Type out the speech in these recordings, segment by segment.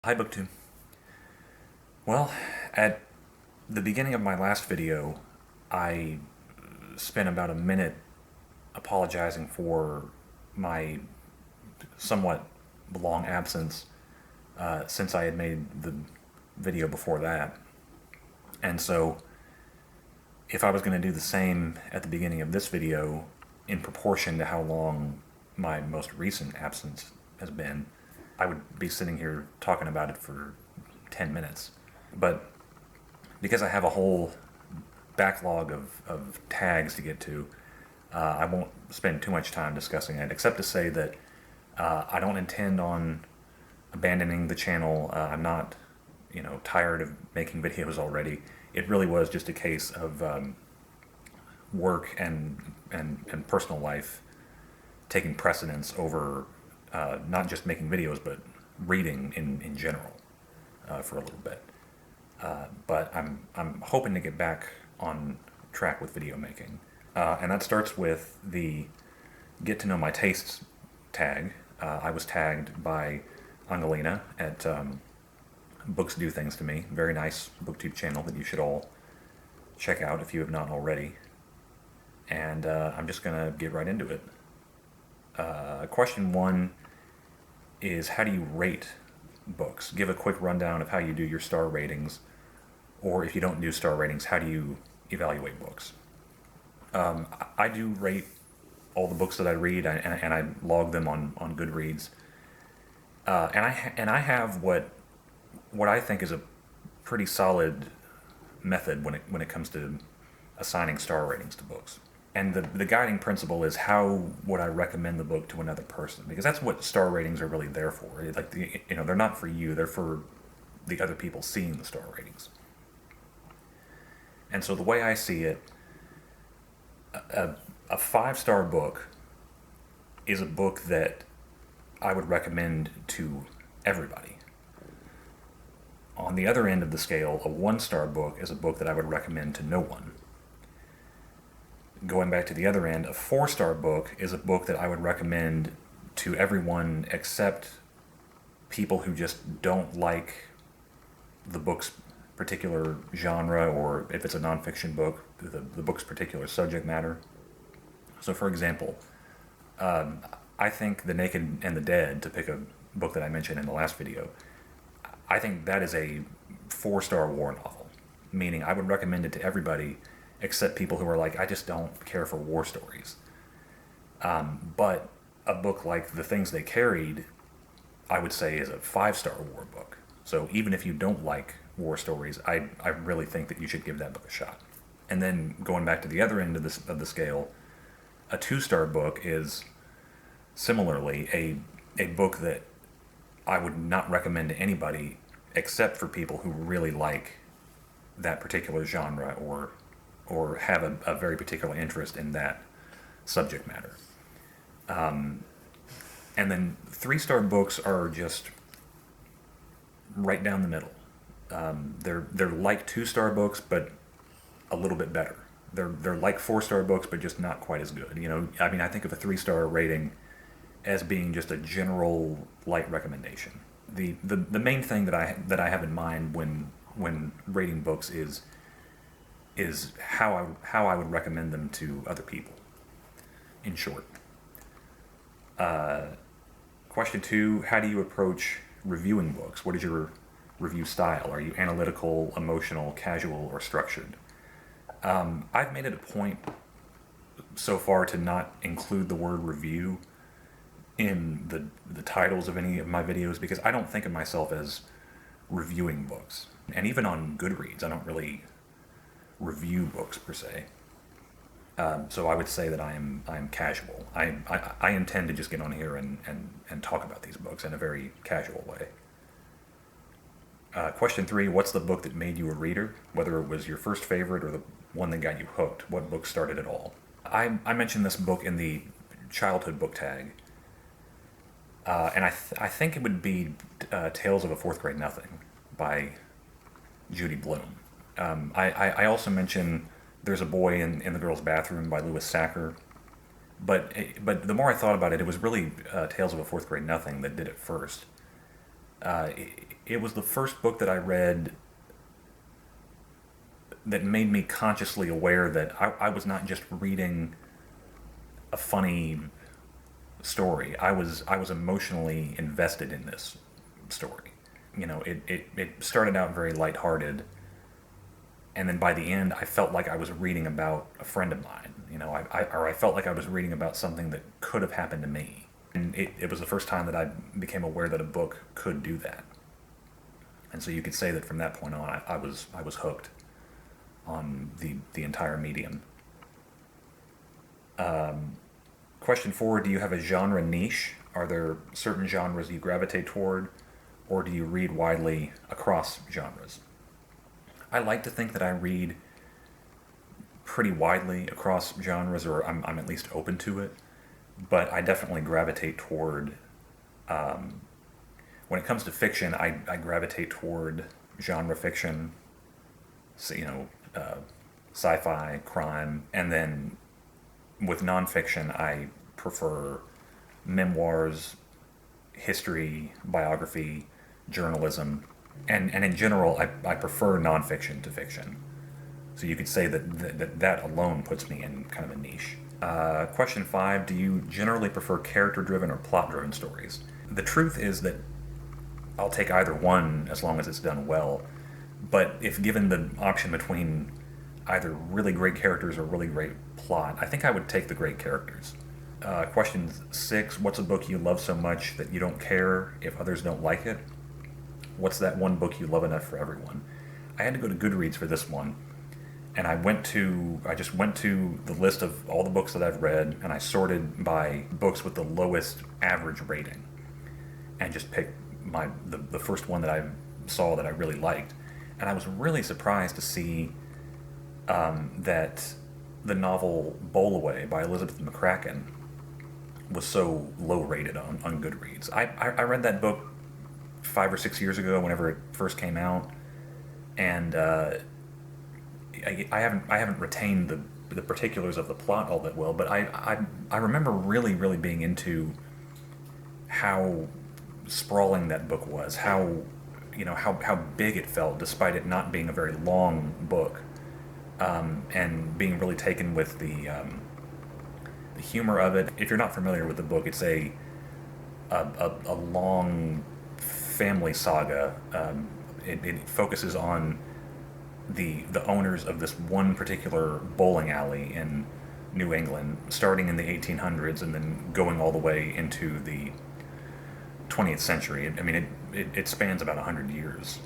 Hi, BookTube. Well, at the beginning of my last video, I spent about a minute apologizing for my somewhat long absence since I had made the video before that. And so, if I was going to do the same at the beginning of this video, in proportion to how long my most recent absence has been, I would be sitting here talking about it for 10 minutes. But because I have a whole backlog of tags to get to, I won't spend too much time discussing it, except to say that I don't intend on abandoning the channel. I'm not, tired of making videos already. It really was just a case of work and personal life taking precedence over not just making videos, but reading in general for a little bit. But I'm hoping to get back on track with video making. And that starts with the get to know my tastes tag. I was tagged by Angelina at Books Do Things to Me. Very nice BookTube channel that you should all check out if you have not already. And I'm just going to get right into it. Question one is, how do you rate books? Give a quick rundown of how you do your star ratings, or if you don't do star ratings, how do you evaluate books? I do rate all the books that I read, and I log them on Goodreads. And I have what I think is a pretty solid method when it comes to assigning star ratings to books. And the guiding principle is, how would I recommend the book to another person? Because that's what star ratings are really there for. Like they're not for you; they're for the other people seeing the star ratings. And so the way I see it, a 5-star book is a book that I would recommend to everybody. On the other end of the scale, a 1-star book is a book that I would recommend to no one. Going back to the other end, a 4-star book is a book that I would recommend to everyone except people who just don't like the book's particular genre, or if it's a nonfiction book, the book's particular subject matter. So, for example, I think The Naked and the Dead, to pick a book that I mentioned in the last video, I think that is a 4-star war novel, meaning I would recommend it to everybody except people who are like, I just don't care for war stories. But a book like The Things They Carried, I would say, is a 5-star war book. So even if you don't like war stories, I really think that you should give that book a shot. And then going back to the other end of the scale, a 2-star book is similarly a book that I would not recommend to anybody except for people who really like that particular genre, or have a very particular interest in that subject matter. And then 3-star books are just right down the middle. They're like 2-star books, but a little bit better. They're like 4-star books, but just not quite as good. I think of a 3-star rating as being just a general light recommendation. The main thing that I have in mind when rating books is how I would recommend them to other people, in short. Question 2, how do you approach reviewing books? What is your review style? Are you analytical, emotional, casual, or structured? I've made it a point so far to not include the word review in the titles of any of my videos, because I don't think of myself as reviewing books. And even on Goodreads, I don't really review books per se. So I would say that I am casual. I intend to just get on here and talk about these books in a very casual way. Question 3, what's the book that made you a reader? Whether it was your first favorite or the one that got you hooked. What book started it all? I mentioned this book in the childhood book tag. And I think it would be Tales of a Fourth Grade Nothing by Judy Blume. I also mentioned There's a Boy in the Girl's Bathroom by Louis Sachar. But the more I thought about it, it was really Tales of a Fourth Grade Nothing that did it first. it was the first book that I read that made me consciously aware that I was not just reading a funny story. I was emotionally invested in this story. It started out very lighthearted, and then by the end, I felt like I was reading about a friend of mine. I felt like I was reading about something that could have happened to me. And it was the first time that I became aware that a book could do that. And so you could say that from that point on, I was hooked on the entire medium. Question 4, do you have a genre niche? Are there certain genres you gravitate toward, or do you read widely across genres? I like to think that I read pretty widely across genres, or I'm at least open to it, but I definitely gravitate toward, when it comes to fiction, I gravitate toward genre fiction, so, sci-fi, crime, and then with nonfiction, I prefer memoirs, history, biography, journalism, and in general, I prefer nonfiction to fiction. So you could say that alone puts me in kind of a niche. Question 5, do you generally prefer character-driven or plot-driven stories? The truth is that I'll take either one as long as it's done well, but if given the option between either really great characters or really great plot, I think I would take the great characters. Question 6, what's a book you love so much that you don't care if others don't like it? What's that one book you love enough for everyone? I had to go to Goodreads for this one, and I just went to the list of all the books that I've read, and I sorted by books with the lowest average rating, and just picked the first one that I saw that I really liked. And I was really surprised to see that the novel Bowl Away by Elizabeth McCracken was so low rated on Goodreads. I read that book 5 or 6 years ago whenever it first came out, and I haven't retained the particulars of the plot all that well, but I remember really, really being into how sprawling that book was, how big it felt despite it not being a very long book, and being really taken with the humor of it. If you're not familiar with the book, it's a long family saga. It focuses on the owners of this one particular bowling alley in New England, starting in the 1800s and then going all the way into the 20th century. I mean, it spans about 100 years.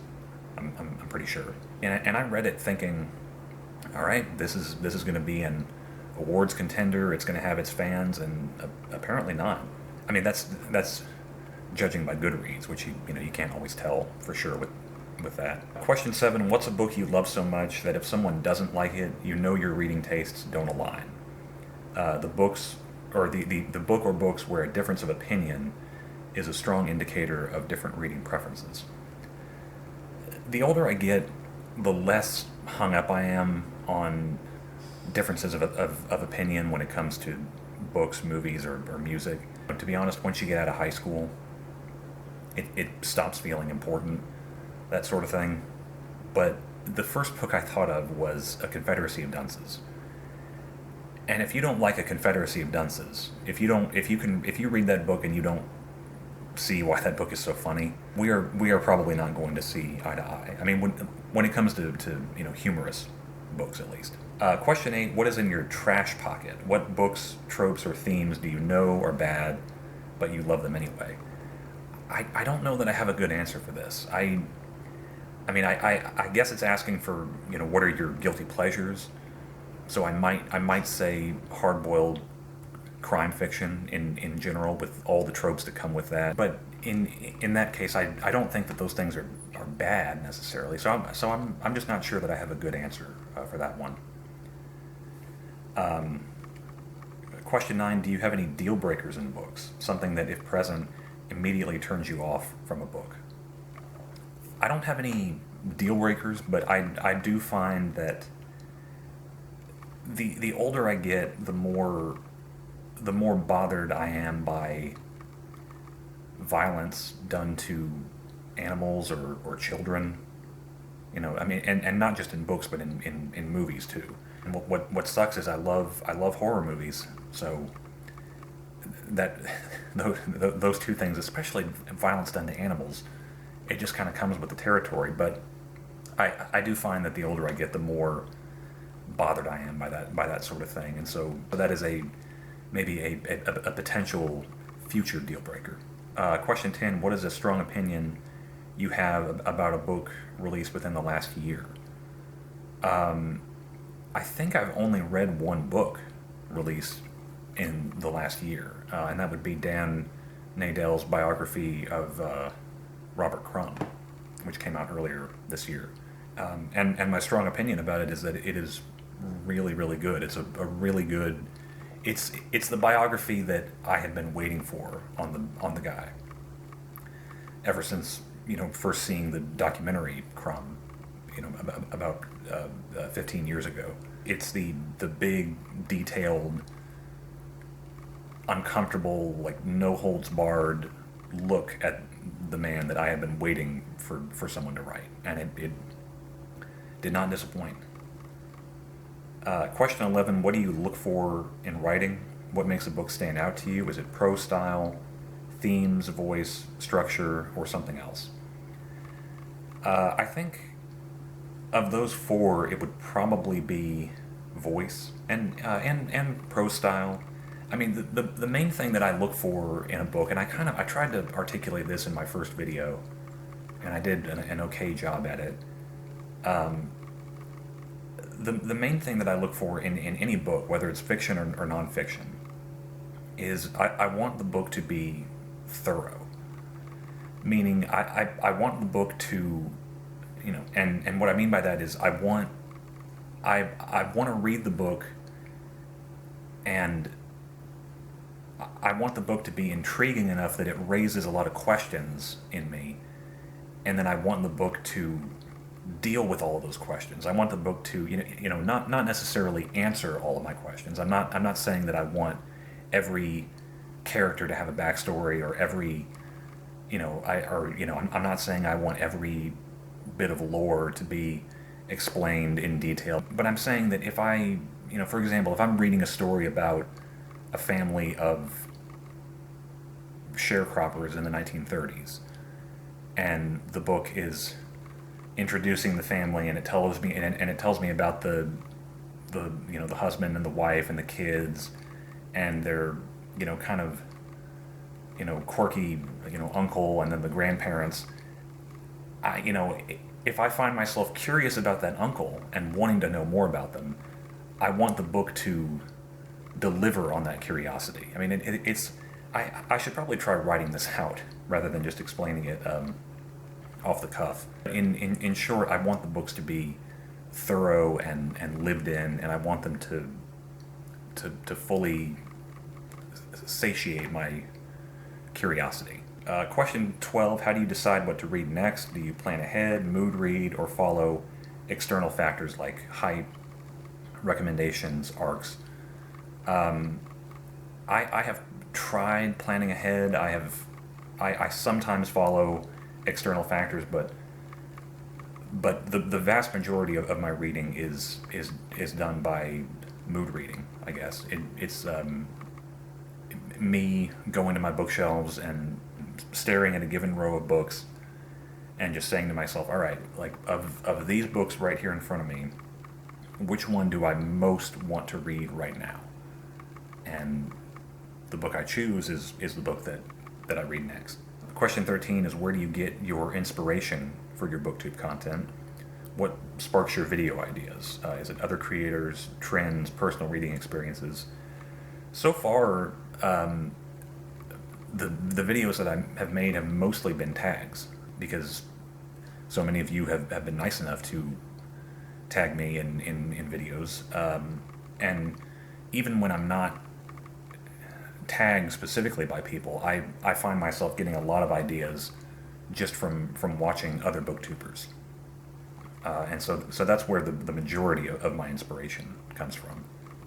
I'm pretty sure. And I read it thinking, all right, this is going to be an awards contender. It's going to have its fans, and apparently not. I mean, that's judging by Goodreads, which you can't always tell for sure with that. Question 7, what's a book you love so much that if someone doesn't like it, your reading tastes don't align? The books, or the book or books where a difference of opinion is a strong indicator of different reading preferences. The older I get, the less hung up I am on differences of opinion when it comes to books, movies, or music. But to be honest, once you get out of high school, it stops feeling important, that sort of thing. But the first book I thought of was A Confederacy of Dunces. And if you don't like A Confederacy of Dunces, if you read that book and you don't see why that book is so funny, we are probably not going to see eye to eye. I mean, when it comes to humorous books, at least. Question 8, what is in your trash pocket? What books, tropes, or themes do you know are bad, but you love them anyway? I don't know that I have a good answer for this. I guess it's asking for, what are your guilty pleasures? So I might say hard-boiled crime fiction in general, with all the tropes that come with that. But in that case, I don't think that those things are bad necessarily. So I'm just not sure that I have a good answer for that one. Question 9, do you have any deal breakers in books? Something that, if present, immediately turns you off from a book? I don't have any deal breakers, but I do find that the older I get, the more bothered I am by violence done to animals or children. You know, I mean, and not just in books, but in movies too. And what sucks is I love horror movies, so that those two things, especially violence done to animals, it just kind of comes with the territory. But I do find that the older I get, the more bothered I am by that sort of thing, and so that is maybe a potential future deal breaker. Question 10: what is a strong opinion you have about a book released within the last year? I think I've only read one book released in the last year, and that would be Dan Nadel's biography of Robert Crumb, which came out earlier this year. And my strong opinion about it is that it is really, really good. It's a really good. It's the biography that I had been waiting for on the guy ever since, first seeing the documentary Crumb, about 15 years ago. It's the big, detailed, uncomfortable, like no holds barred look at the man that I had been waiting for someone to write, and it did not disappoint. Question 11: what do you look for in writing? What makes a book stand out to you? Is it prose style, themes, voice, structure, or something else? I think of those four, it would probably be voice and prose style. I mean, the main thing that I look for in a book, and I tried to articulate this in my first video, and I did an okay job at it. The main thing that I look for in any book, whether it's fiction or nonfiction, is I want the book to be thorough. Meaning, I want the book to, and what I mean by that is I want to read the book, and I want the book to be intriguing enough that it raises a lot of questions in me, and then I want the book to deal with all of those questions. I want the book to, not necessarily answer all of my questions. I'm not saying that I want every character to have a backstory or every, I'm not saying I want every bit of lore to be explained in detail. But I'm saying that if I, for example, if I'm reading a story about a family of sharecroppers in the 1930s, and the book is introducing the family, and it tells me about the husband and the wife and the kids and their kind of quirky uncle, and then the grandparents. If I find myself curious about that uncle and wanting to know more about them, I want the book to deliver on that curiosity. I mean, I should probably try writing this out rather than just explaining it off the cuff. In short, I want the books to be thorough and lived in, and I want them to fully satiate my curiosity. Question 12: how do you decide what to read next? Do you plan ahead, mood read, or follow external factors like hype, recommendations, arcs? I have tried planning ahead. I sometimes follow external factors, but the vast majority of my reading is done by mood reading, I guess. It's me going to my bookshelves and staring at a given row of books and just saying to myself, all right, like of these books right here in front of me, which one do I most want to read right now? And the book I choose is the book that I read next. Question 13 is: where do you get your inspiration for your booktube content? What sparks your video ideas? Is it other creators, trends, personal reading experiences? So far, the videos that I have made have mostly been tags, because so many of you have been nice enough to tag me in videos. And even when I'm not tagged specifically by people, I find myself getting a lot of ideas just from watching other booktubers. And so that's where the majority of my inspiration comes from.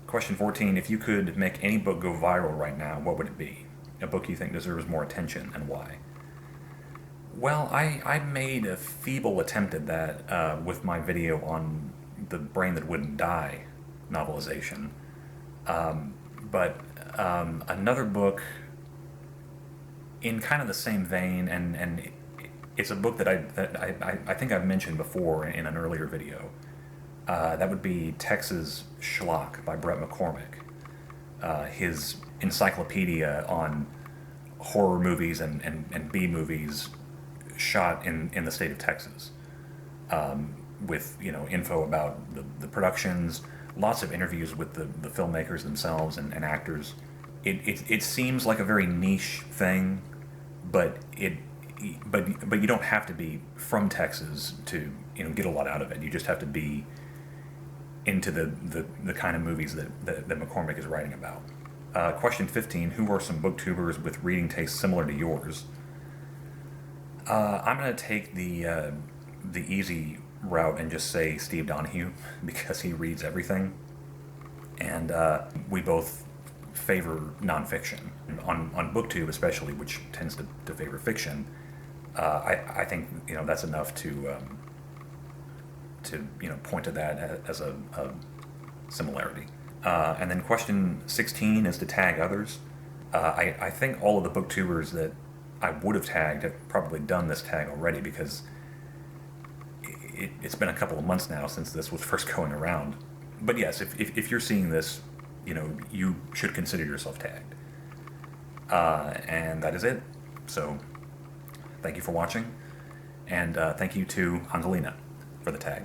Question 14: if you could make any book go viral right now, what would it be? A book you think deserves more attention, and why? Well, I made a feeble attempt at that with my video on the Brain That Wouldn't Die novelization. But another book in kind of the same vein, and it's a book that I think I've mentioned before in an earlier video. That would be Texas Schlock by Brett McCormick. His encyclopedia on horror movies and B movies shot in the state of Texas, with info about the productions, lots of interviews with the filmmakers themselves and actors. It seems like a very niche thing, but but you don't have to be from Texas to get a lot out of it. You just have to be into the kind of movies that McCormick is writing about. Question 15: Who are some booktubers with reading tastes similar to yours? I'm going to take the easy route and just say Steve Donahue because he reads everything, and we both favor nonfiction. On BookTube especially, which tends to favor fiction, I think that's enough to point to that as a similarity. And then question 16 is to tag others. I think all of the booktubers that I would have tagged have probably done this tag already, because it's been a couple of months now since this was first going around. But yes, if you're seeing this, you should consider yourself tagged. And that is it. So thank you for watching, and thank you to Angelina for the tag.